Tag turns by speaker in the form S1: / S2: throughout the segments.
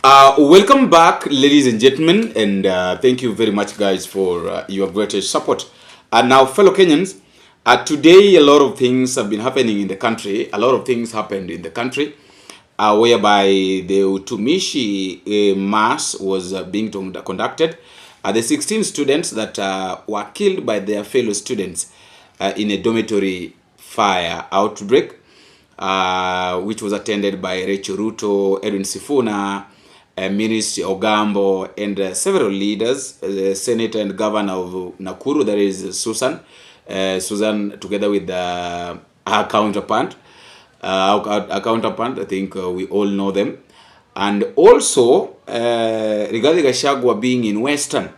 S1: Welcome back, ladies and gentlemen, and thank you very much, guys, for your greatest support. And now, fellow Kenyans, today a lot of things have been happening in the country. A lot of things happened in the country, whereby the Utumishi mass was being conducted. The 16 students that were killed by their fellow students in a dormitory fire outbreak, which was attended by RACHAEL, RUTO, SIFUNA, Minister Ogambo, and several leaders, Senator and Governor of Nakuru, that is Susan, together with her counterpart, I think we all know them. And also, regarding RACHAEL being in Western,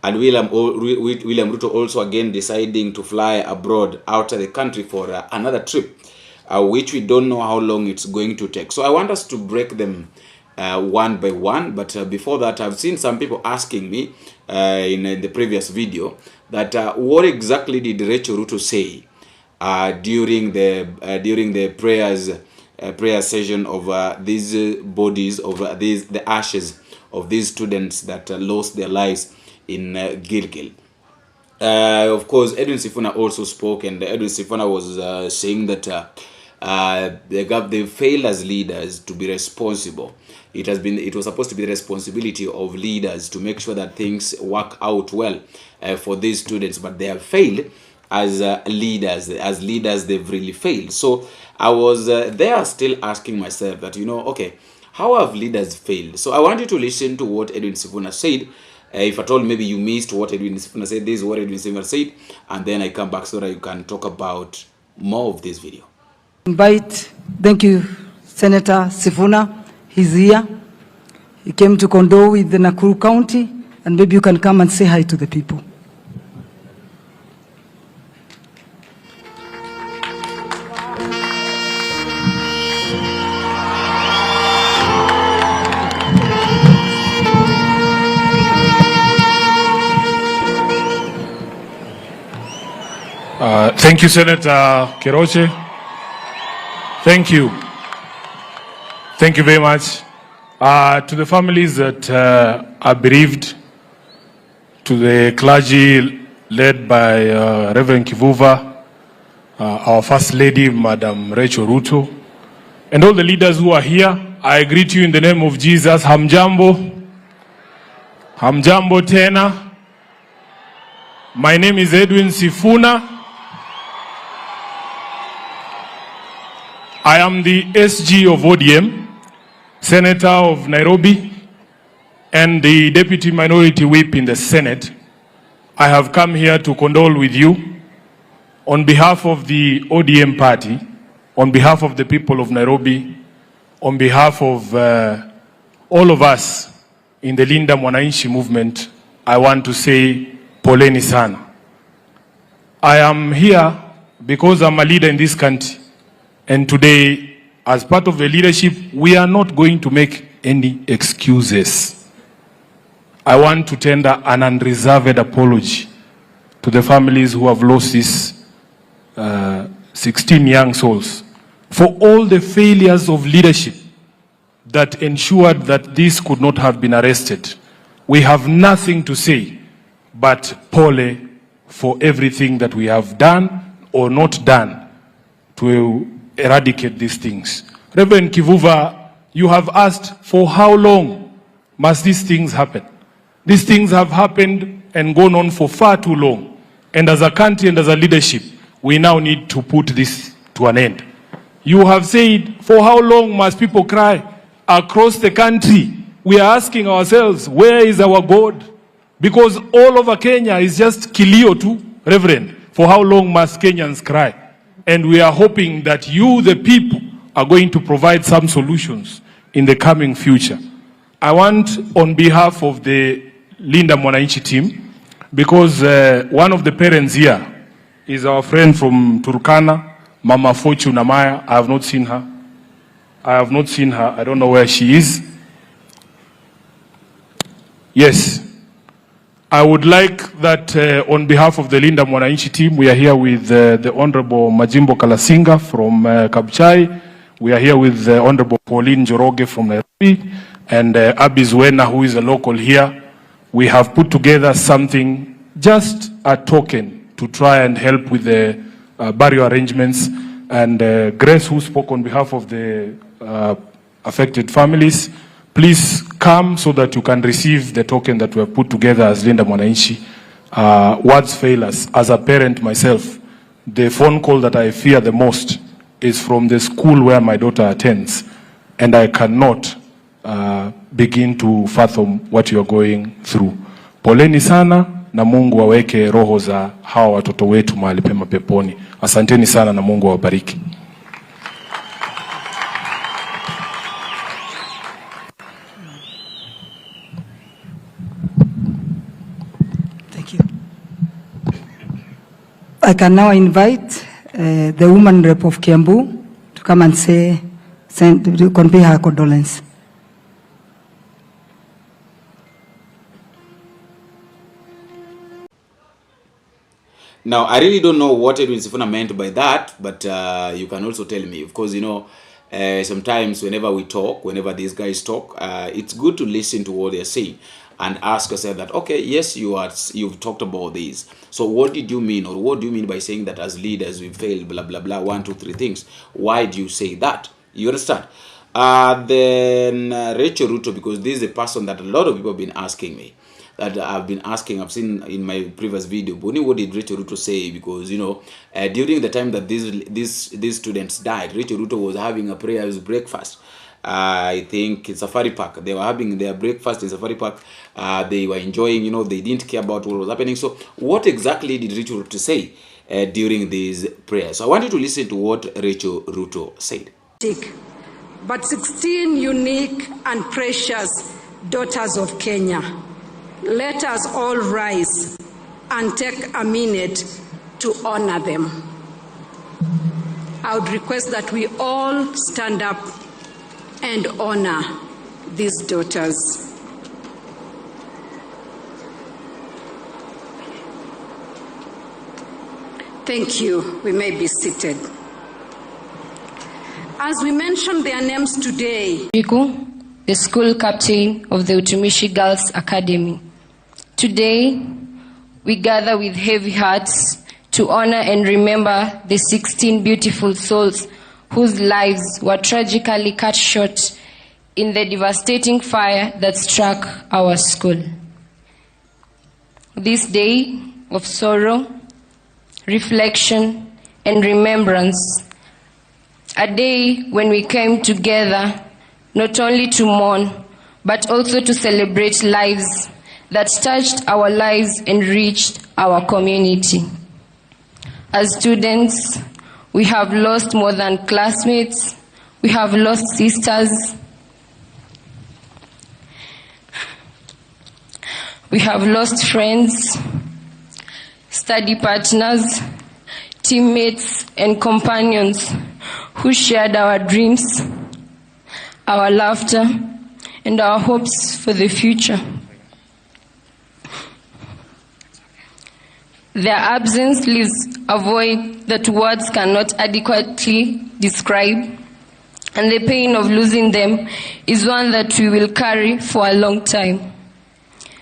S1: and William Ruto also again deciding to fly abroad out of the country for another trip, which we don't know how long it's going to take. So I want us to break them one by one, but before that, I've seen some people asking me in the previous video that what exactly did RACHAEL Ruto say during the prayer session of these bodies of the ashes of these students that lost their lives in Gilgil. Of course, Edwin Sifuna also spoke, and Edwin Sifuna was saying that they failed as leaders to be responsible. It was supposed to be the responsibility of leaders to make sure that things work out well for these students, but they have failed as leaders. As leaders, they've really failed. So I was there still asking myself that, okay, how have leaders failed? So I want you to listen to what Edwin Sifuna said. If at all maybe you missed what Edwin Sifuna said, this is what Edwin Sifuna said, and then I come back so that you can talk about more of this video.
S2: Thank you, Senator Sifuna. He's here. He came to condole with the Nakuru County, and maybe you can come and say hi to the people.
S3: Thank you, Senator Keroche. Thank you. Thank you very much. To the families that are bereaved, to the clergy led by Reverend Kivuva, our First Lady, Madam RACHAEL Ruto, and all the leaders who are here, I greet you in the name of Jesus. Hamjambo. Hamjambo tena. My name is Edwin Sifuna. I am the SG of ODM, Senator of Nairobi, and the Deputy Minority Whip in the Senate. I have come here to condole with you on behalf of the ODM party, on behalf of the people of Nairobi, on behalf of all of us in the Linda Mwananchi movement. I want to say poleni sana. I am here because I'm a leader in this country. And today, as part of the leadership, we are not going to make any excuses. I want to tender an unreserved apology to the families who have lost these 16 young souls for all the failures of leadership that ensured that this could not have been arrested. We have nothing to say but pole for everything that we have done or not done to eradicate these things. Reverend Kivuva, you have asked for how long must these things happen? These things have happened and gone on for far too long. And as a country and as a leadership, we now need to put this to an end. You have said, for how long must people cry across the country? We are asking ourselves, where is our God? Because all over Kenya is just kilio too, Reverend. For how long must Kenyans cry? And we are hoping that you, the people, are going to provide some solutions in the coming future. I want, on behalf of the Linda Mwananchi team, because one of the parents here is our friend from Turkana, Mama Fortune Amaya. I have not seen her. I don't know where she is. Yes. I would like that on behalf of the Linda Mwananchi team, we are here with the Honorable Majimbo Kalasinga from Kabuchai. We are here with the Honorable Pauline Njoroge from Nairobi, and Abis Wena, who is a local here, we have put together something, just a token to try and help with the burial arrangements. And Grace, who spoke on behalf of the affected families, please come so that you can receive the token that we have put together as Linda Mwananchi. Words fail us. As a parent myself, the phone call that I fear the most is from the school where my daughter attends, and I cannot begin to fathom what you are going through. Poleni sana, na Mungu aweke roho za hawa watoto wetu mahali pema peponi. Asanteni sana na Mungu awabariki.
S2: Thank you. I can now invite the woman rep of Kiambu to come and convey her condolence.
S1: Now, I really don't know what Edwin Sifuna meant by that, but you can also tell me. Of course, you know, sometimes whenever we talk, whenever these guys talk, it's good to listen to what they're saying and ask yourself that, okay, yes, you've talked about this. So what did you mean, or what do you mean by saying that as leaders we failed, blah, blah, blah, 1, 2, 3 things? Why do you say that? You understand? Then Rachel Ruto, because this is a person that a lot of people have been asking me. That I've been asking, I've seen in my previous video, Boni, what did Rachel Ruto say? Because, you know, during the time that these students died, Rachel Ruto was having a prayers breakfast. I think in Safari Park. They were having their breakfast in Safari Park. They were enjoying, you know, they didn't care about what was happening. So what exactly did Rachel Ruto say during these prayers? So I want you to listen to what Rachel Ruto said.
S4: But 16 unique and precious daughters of Kenya. Let us all rise and take a minute to honor them. I would request that we all stand up and honor these daughters. Thank you. We may be seated. As we mention their names today,
S5: Riku, the school captain of the Utumishi Girls Academy. Today, we gather with heavy hearts to honor and remember the 16 beautiful souls whose lives were tragically cut short in the devastating fire that struck our school. This day of sorrow, reflection, and remembrance, a day when we came together not only to mourn, but also to celebrate lives that touched our lives and reached our community. As students, we have lost more than classmates. We have lost sisters. We have lost friends, study partners, teammates, and companions who shared our dreams, our laughter, and our hopes for the future. Their absence leaves a void that words cannot adequately describe, and the pain of losing them is one that we will carry for a long time.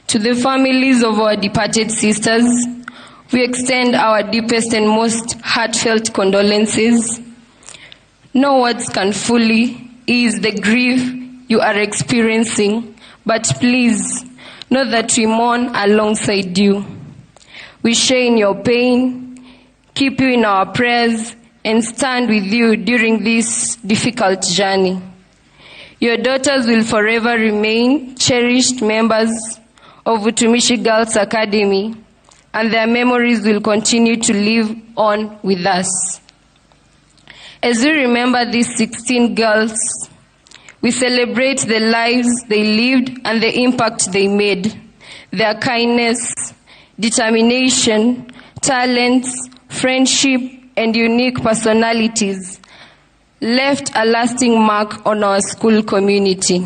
S5: To the families of our departed sisters, we extend our deepest and most heartfelt condolences. No words can fully ease the grief you are experiencing, but please know that we mourn alongside you. We share in your pain, keep you in our prayers, and stand with you during this difficult journey. Your daughters will forever remain cherished members of Utumishi Girls Academy, and their memories will continue to live on with us. As we remember these 16 girls, we celebrate the lives they lived and the impact they made, their kindness, determination, talents, friendship, and unique personalities left a lasting mark on our school community.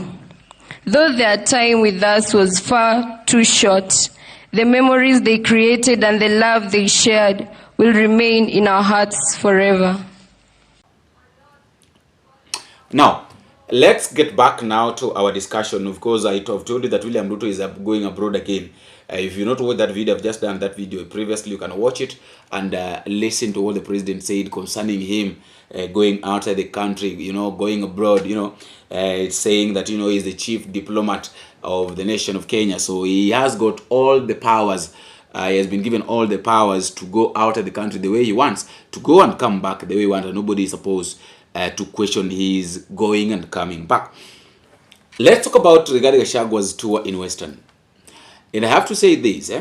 S5: Though their time with us was far too short, the memories they created and the love they shared will remain in our hearts forever.
S1: Now, Let's get back now to our discussion. Of course, I have told you that William Ruto is going abroad again. If you not watch that video, I've just done that video previously. You can watch it and listen to what the president said concerning him going outside the country, you know, going abroad, you know. It's saying that, you know, he's the chief diplomat of the nation of Kenya. So he has got all the powers. He has been given all the powers to go out of the country the way he wants, to go and come back the way he wants, and nobody is supposed to question his going and coming back. Let's talk about Rigathi Gachagua's tour in Western. And I have to say this,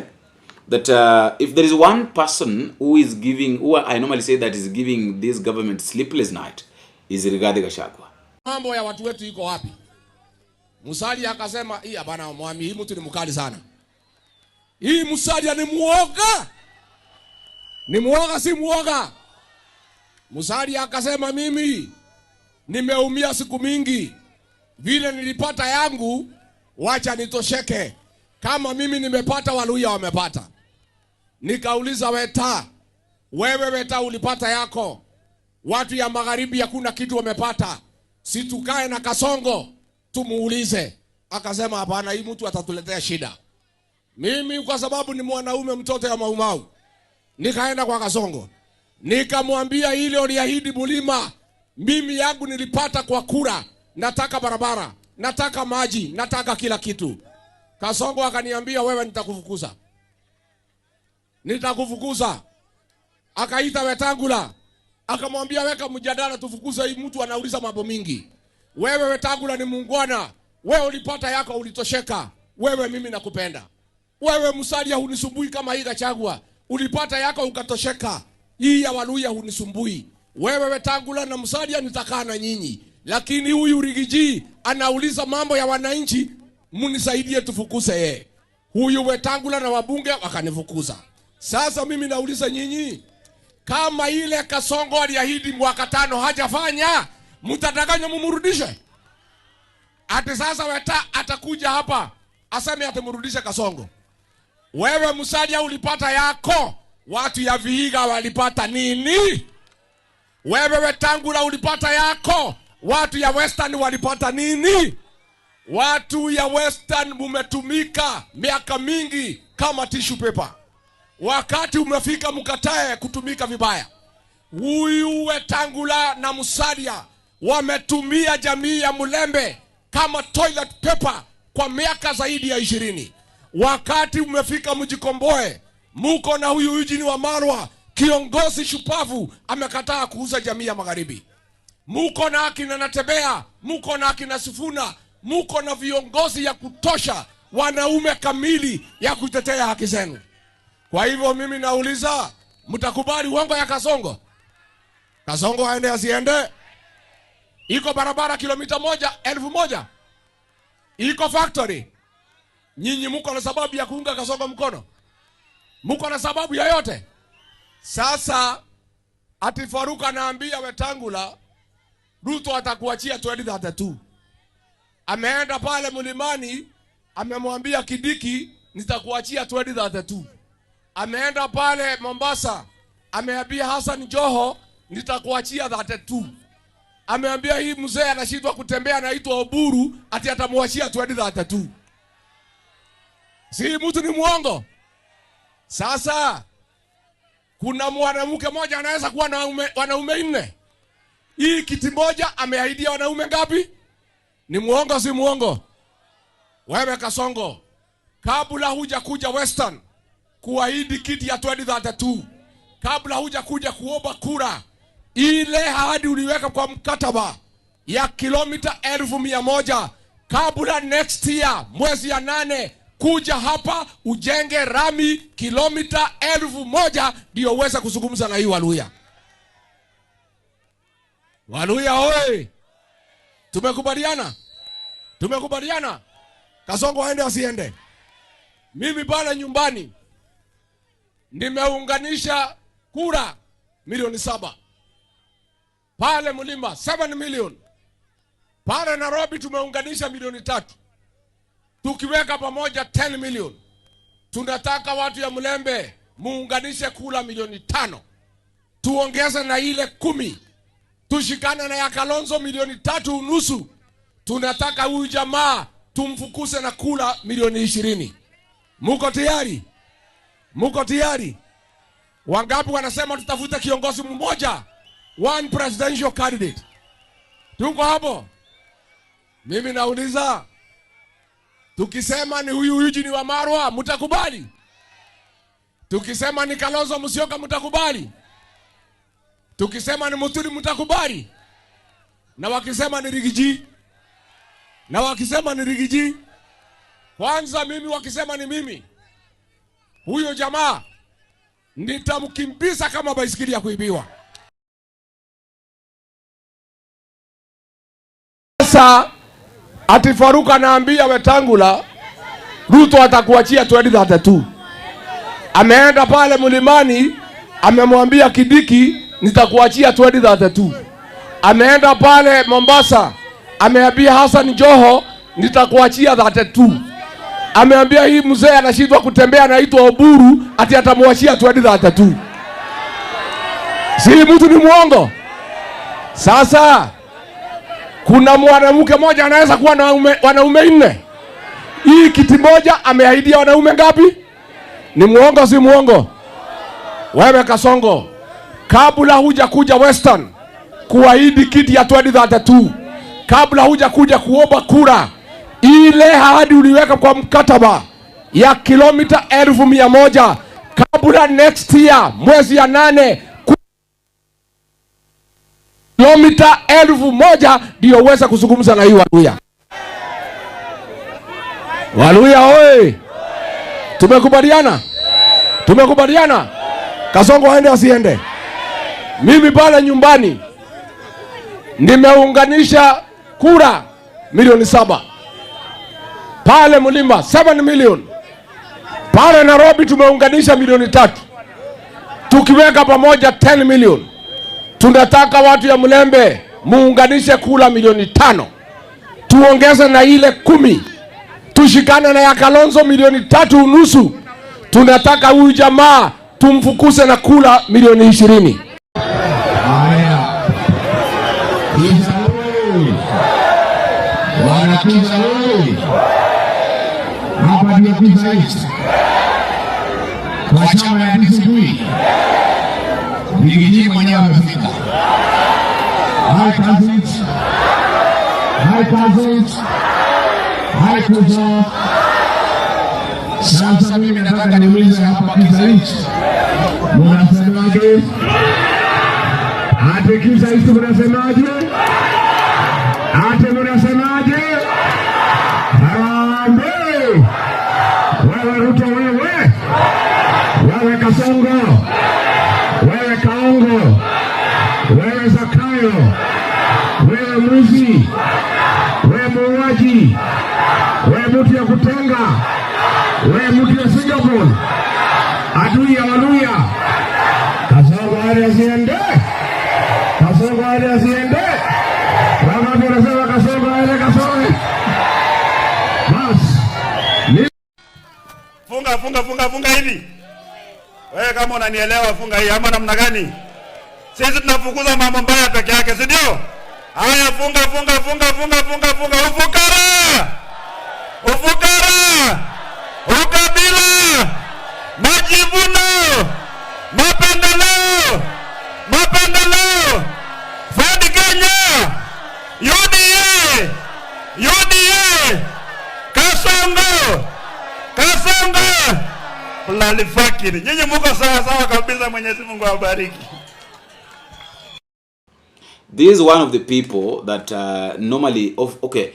S1: that if there is one person who is giving, who I normally say that is giving this government sleepless night, is Rigathi Gachagua.
S6: Mambo ya watu wetu iko wapi? Musalia akasema, "Iya bana mwami, hii mtu ni mkali sana." Hii Musalia ni muoga. Ni muoga si muoga. Musalia akasema, "Mimi nimeumia siku mingi. Vile nilipata yangu, wacha nitosheke. Kama mimi nimepata, Waluya wamepata." Nikauliza Weta, wewe Weta ulipata yako, watu ya magharibi hakuna kitu wamepata, si tukae na Kasongo tumuulize? Akasema hapana, hii mtu atatuletea shida. Mimi kwa sababu ni mwanaume mtoto ya Maumau, nikaenda kwa Kasongo nikamwambia, ile uliahidi Mulima, mimi yangu nilipata kwa kura, nataka barabara, nataka maji, nataka kila kitu. Kasongo akaniambia, wewe nitakufukuza. Nitakufukuza. Akaita Wetangula, akamwambia, weka mjadala tufukuze hii mtu anauliza mambo mingi. Wewe Wetangula ni muungwana, wewe ulipata yako ulitosheka, wewe mimi nakupenda. Wewe Musalia hunisumbui kama hii Gachagua, ulipata yako ukatosheka, hii ya Waluya hunisumbui. Wewe Wetangula na Musalia nitakaa na nyinyi, lakini huyu Rigiji anauliza mambo ya wananchi, munisaidie tufukuze yeye. Huyu Wetangula na wabunge wakanifukuza. Sasa mimi nauliza nyinyi, kama ile Kasongo aliahidi mwaka 5 hajafanya, mtatanganya mumurudishe? Ati sasa Weta atakuja hapa aseme atamrudisha Kasongo. Wewe Musalia ulipata yako, watu ya Vihiga walipata nini? Wewe Wetangula ulipata yako, watu ya Western walipata nini? Watu ya Western mumetumika miaka mingi kama tissue paper. Wakati umefika mkatae kutumika vibaya. Huyu Wetangula na Musalia wametumia jamii ya Mulembe kama toilet paper kwa miaka zaidi ya 20. Wakati umefika mjikomboe. Muko na huyu Eugene Wamalwa, kiongozi shupavu, amekataa kuuza jamii ya magharibi. Muko na akina Natembea, muko na akina Sifuna, muko na viongozi ya kutosha, wanaume kamili ya kutetea haki zenu. Kwa hivyo mimi nauliza, mtakubali uongo ya Kasongo? Kasongo aende asiende? Iko barabara kilomita 1,000. Iko factory. Nyinyi muko na sababu ya kuunga Kasongo mkono? Muko na sababu yoyote? Sasa ati Faruka anaambia Wetangula, Ruto atakuachia 2032. Ameenda pale Mlimani, amemwambia Kidiki, nitakuachia 2032. Ameenda pale Mombasa, ameambia Hassan Joho, nitakuachia 32. Ameambia hii mzee anashindwa kutembea anaitwa Oburu, ati atamuachia 2032. Si mtu ni muongo? Sasa kuna mwanamke mmoja anaweza kuwa na wanaume 4. Hii kiti moja ameahidia wanaume ngapi? Ni muongo si muongo? Wewe Kasongo, kabla huja kuja Western kuahidi kiti ya 2032, kabla huja kuja kuomba kura, ile ahadi uliweka kwa mkataba ya kilomita 1,100, kabla next year mwezi ya 8 kuja hapa ujenge rami kilomita 1,000 ndio uweze kuzungumza na hii Waluya. Waluya oi! Tumekubaliana? Tumekubaliana? Kasongo aende asiende? Mimi pale nyumbani nimeunganisha kura milioni 7. Pale Mulima 7 million. Pale Nairobi tumeunganisha milioni 3. Tukiweka pamoja 10 million. Tunataka watu ya Mulembe muunganishe kura milioni 5. Tuongeze na ile 10. Tushikane na ya Kalonzo milioni 3.5. tunataka huyu jamaa tumfukuse na kula milioni 20. Muko tayari? Muko tayari? Wangapi wanasema tutafute kiongozi mmoja, one presidential candidate? Tuko hapo? Mimi nauliza, tukisema ni huyu Eugene Wamalwa mtakubali? Tukisema ni Kalonzo Musyoka mtakubali? Tukisema ni Muturi mtakubali? Na wakisema ni Rigiji? Na wakisema ni Rigiji? Kwanza mimi wakisema ni mimi, huyo jamaa nitamkimbiza kama baisikeli ya kuibiwa. Sasa ati Faruk anaambia Wetangula Ruto atakuachia 2032. Ameenda pale mlimani amemwambia Kidiki nitakuachia 2032. Ameenda pale Mombasa ameambia Hassan Joho nitakuachia 32. Ameambia hii mzee anashindwa kutembea anaitwa Oburu ati atamwachia 2032. Si mtu ni muongo? Sasa kuna mwanamke mmoja anaweza kuwa na wanaume 4. Hii kiti moja ameahidia wanaume ngapi? Ni muongo si muongo? Wewe Kasongo, kabla huja kuja Western kuahidi kiti ya 2032, kabla huja kuja kuomba kura, ile ahadi uliweka kwa mkataba ya kilomita 1,100 kabla next year mwezi ya 8 kilomita 1,000 ndio uweze kuzungumza na hii Waluya. Waluya oye! Tumekubaliana? Tumekubaliana? Kasongo aende asiende? Mimi pale nyumbani nimeunganisha kura milioni 7. Pale Mlima 7 million. Pale Nairobi tumeunganisha milioni 3. Tukiweka pamoja 10 million. Tunataka watu ya Mlembe muunganishe kula milioni 5. Tuongeze na ile 10. Tushikane na ya Kalonzo milioni 3.5. Tunataka huyu jamaa tumfukuse na kula milioni 20.
S7: Haya. Wanakiza wewe. Hapa ndio kiza hichi. Kwa chama ya DCP. Nigiji mwenyewe amefika. Hi cousins. Hi cousins. Hi kuzo. Sasa mimi nataka niulize hapa kiza hichi. Mnasemaje? Ate kiza hichi mnasemaje? Ate mnasemaje? Harambe! Wewe Ruto wewe! Wewe Kasongo! Wewe Kaongo! Wewe Zakayo! Wewe Mwizi! Wewe muuaji! Wewe mtu ya kutenga! Wewe mtu ya Singapore! Adui ya Waluya! Kasongo hadi asiende! Kasongo hadi asiende! Wangapi wanasema Kasongo hadi Kasongo? Bas!
S8: Funga hivi. Wewe kama unanielewa funga hii ama namna gani? Sisi tunafukuza mambo mbaya peke yake, si ndio? Haya funga. Ufukara! Ukabila! Majivuno! Mapendeleo! Ford Kenya! UDA! Kasongo! Mlalifakiri. Nyinyi mko sawa kabisa, Mwenyezi Mungu awabariki.
S1: This is one of the people that normally okay.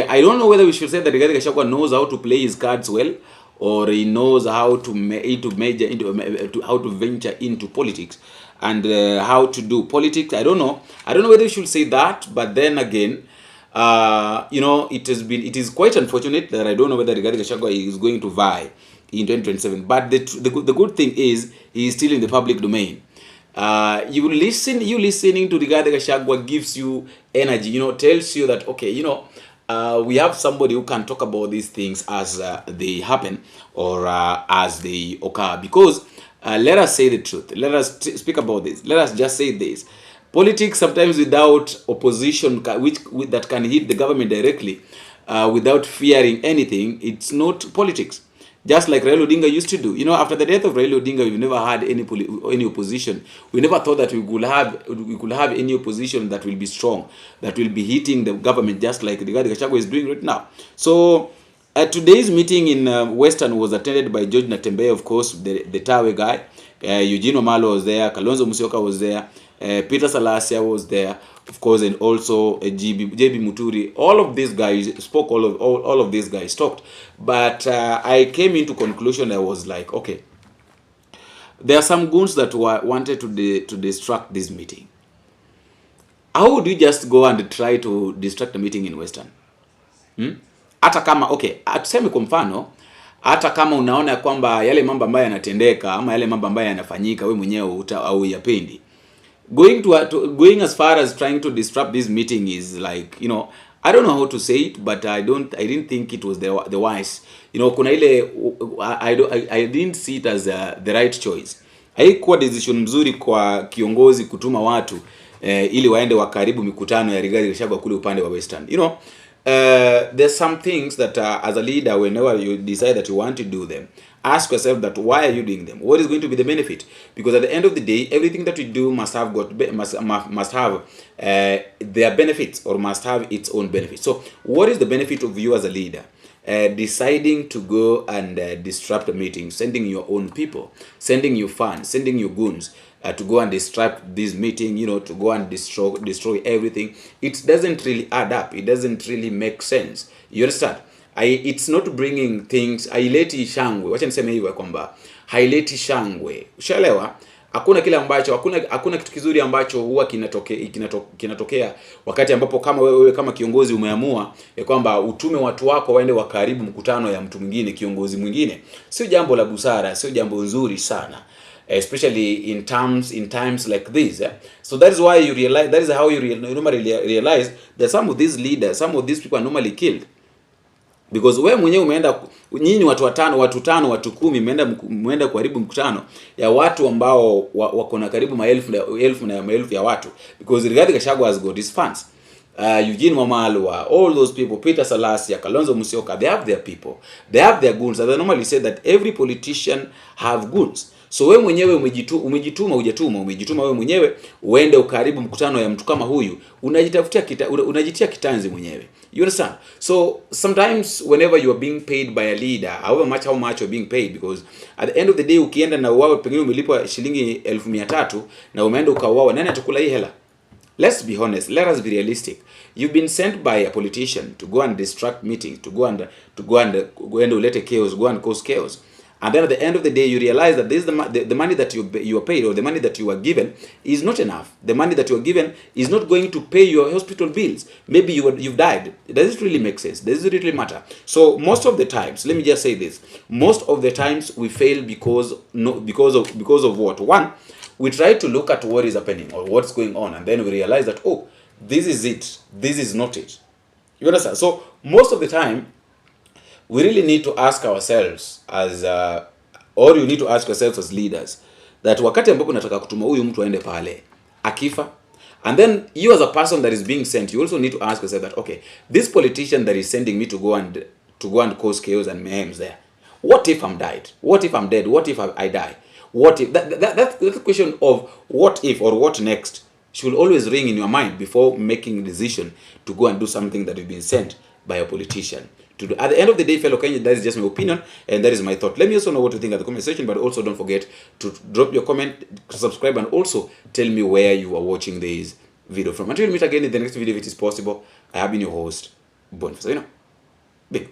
S1: I don't know whether we should say that Rigathi Gachagua knows how to play his cards well, or he knows how to how to venture into politics and how to do politics. I don't know whether we should say that, but then again, you know, it is quite unfortunate that I don't know whether Rigathi Gachagua is going to vie in 2027. But the good thing is he is still in the public domain. You listening to Rigathi Gachagua gives you energy, you know, tells you that, okay, you know, we have somebody who can talk about these things as they happen or as they occur. Because let us say the truth. Let us speak about this. Let us just say this. Politics sometimes without opposition, that can hit the government directly, without fearing anything, it's not politics. Just like Raila Odinga used to do. You know, after the death of Raila Odinga, we've never had any opposition. We never thought that we could have any opposition that will be strong, that will be hitting the government, just like Rigathi Gachagua is doing right now. So today's meeting in Western was attended by George Natembeya, of course, the Tawe guy. Eugene Wamalwa was there. Kalonzo Musyoka was there. Peter Salasya was there, of course, and also JB Muturi. All of these guys spoke. All of these guys talked. But I came into conclusion. I was like, okay, there are some goons that wanted to distract this meeting. How would you just go and try to distract the meeting in Western? Hata kama, okay, tuseme kwa mfano, hata kama unaona kwamba yale mambo ambayo yanatendeka ama yale mambo ambayo yanafanyika wewe mwenyewe au yapendi, going as far as trying to disrupt this meeting is like, you know, I don't know how to say it, but I didn't think it was the wise. You know, kuna ile I didn't see it as the right choice. Haikuwa decision mzuri kwa kiongozi kutuma watu ili waende wakaribu mikutano ya Rigathi Gachagua kule upande wa Western. You know, there's some things that as a leader, whenever you decide that you want to do them, ask yourself that why are you doing them? What is going to be the benefit? Because at the end of the day, everything that we do must have their benefits, or must have its own benefits. So what is the benefit of you as a leader deciding to go and disrupt a meeting, sending your own people, sending your fans, sending your goons to go and disrupt this meeting, you know, to go and destroy everything? It doesn't really add up. It doesn't really make sense. You understand? It's not bringing things. Haileti shangwe. Wacha niseme hivyo kwamba haileti shangwe. Ushaelewa? Hakuna kile ambacho, hakuna kitu kizuri ambacho huwa kinatokea wakati ambapo kama wewe kama kiongozi umeamua kwamba utume watu wako waende wakaribu mkutano ya mtu mwingine, kiongozi mwingine. Sio jambo la busara, sio jambo nzuri sana, especially in times like this. So that is why you realize, that is how you normally realize that some of these leaders, some of these people are normally killed. Because wewe mwenyewe umeenda, nyinyi watu 5, watu 5, watu 10 muenda kuharibu mkutano ya watu ambao wako na karibu maelfu ya watu. Because Rigathi Gachagua has got his fans. Eugene Wamalwa, all those people, Peter Salasya, Kalonzo Musyoka, they have their people. They have their goons. As I normally say that every politician have goons. So wewe mwenyewe umejituma wewe mwenyewe uende ukaribu mkutano ya mtu kama huyu, unajitia kitanzi mwenyewe. You understand? So sometimes whenever you are being paid by a leader, how much you're being paid, because at the end of the day ukienda na uwawe pengine umelipwa shilingi 1,300 na umeenda ukauawa, nani atakula hii hela? Let's be honest. Let us be realistic. You've been sent by a politician to go and distract meetings, to go and let chaos, go and cause chaos. And then at the end of the day, you realize that this is the money that you are paid, or the money that you are given, is not enough. The money that you are given is not going to pay your hospital bills. Maybe you've died. Does it really make sense? Does it really matter? So most of the times, let me just say this: most of the times we fail because of what? One, we try to look at what is happening or what's going on, and then we realize that, oh, this is it. This is not it. You understand? So most of the time, we really need to ask ourselves or you need to ask yourselves as leaders, that wakati ambapo nataka kutuma huyu mtu aende pale akifa, and then you as a person that is being sent, you also need to ask yourself that, okay, this politician that is sending me to go and cause chaos and mayhem there, what if I'm died? What if I'm dead? What if I die? What if that question of what if or what next should always ring in your mind before making a decision to go and do something that you've been sent by a politician to do. At the end of the day, fellow Kenyans, that is just my opinion and that is my thought. Let me also know what you think at the comment section, but also don't forget to drop your comment, subscribe, and also tell me where you are watching this video from. Until we meet again in the next video, if it is possible, I have been your host, Boniface. Big.